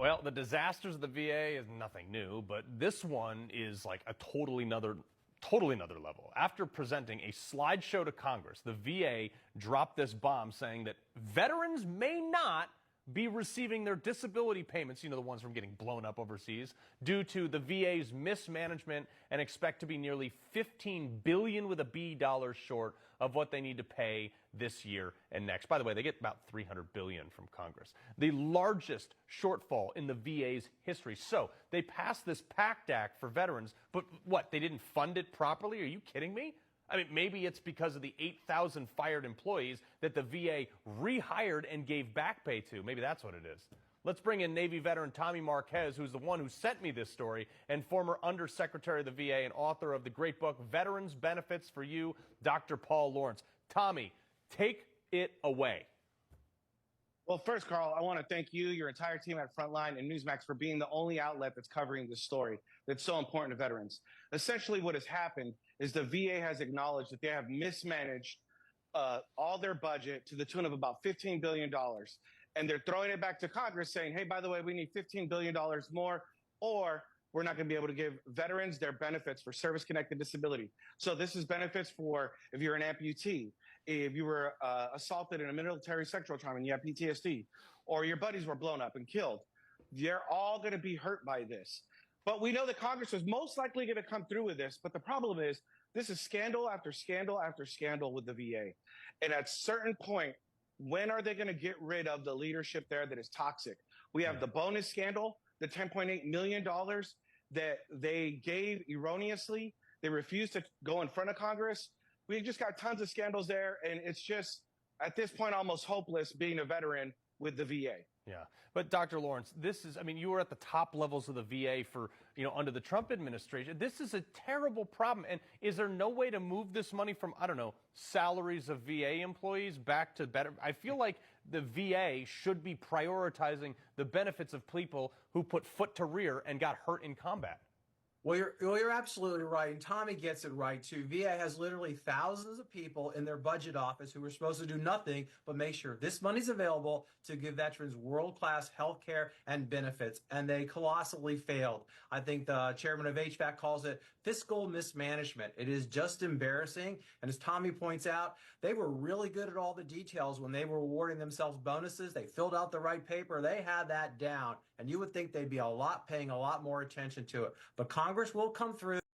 Well, the disasters of the VA is nothing new, but this one is like a totally another level. After presenting a slideshow to Congress, the VA dropped this bomb saying that veterans may not be receiving their disability payments, the ones from getting blown up overseas, due to the VA's mismanagement, and expect to be nearly $15 billion with a B dollars short of what they need to pay this year and next. By the way, they get about $300 billion from Congress, the largest shortfall in the VA's history. So they passed this PACT Act for veterans, but what, they didn't fund it properly? Are you kidding me? I mean, maybe it's because of the 8,000 fired employees that the VA rehired and gave back pay to. Maybe that's what it is. Let's bring in Navy veteran Tommy Marquez, who's the one who sent me this story, and former Undersecretary of the VA and author of the great book, Veterans Benefits for You, Dr. Paul Lawrence. Tommy, take it away. Well, first, Carl, I want to thank you, your entire team at Frontline and Newsmax for being the only outlet that's covering this story that's so important to veterans. Essentially, what has happened is the VA has acknowledged that they have mismanaged all their budget to the tune of about $15 billion. And they're throwing it back to Congress saying, hey, by the way, we need $15 billion more, or we're not going to be able to give veterans their benefits for service-connected disability. So this is benefits for if you're an amputee, if you were assaulted in a military sexual trauma and you have PTSD, or your buddies were blown up and killed. They're all going to be hurt by this. But we know that Congress is most likely going to come through with this. But the problem is this is scandal after scandal after scandal with the VA. And at a certain point, when are they going to get rid of the leadership there that is toxic? We have the bonus scandal, the $10.8 million that they gave erroneously. They refused to go in front of Congress. We just got tons of scandals there. And it's just, at this point, almost hopeless being a veteran with the VA. Yeah. But Dr. Lawrence, you were at the top levels of the VA for, under the Trump administration. This is a terrible problem. And is there no way to move this money from, salaries of VA employees back to better? I feel like the VA should be prioritizing the benefits of people who put foot to rear and got hurt in combat. Well, you're absolutely right, and Tommy gets it right, too. VA has literally thousands of people in their budget office who are supposed to do nothing but make sure this money's available to give veterans world-class health care and benefits, and they colossally failed. I think the chairman of HVAC calls it fiscal mismanagement. It is just embarrassing, and as Tommy points out, they were really good at all the details when they were awarding themselves bonuses. They filled out the right paper. They had that down, and you would think they'd be paying a lot more attention to it. But Congress will come through.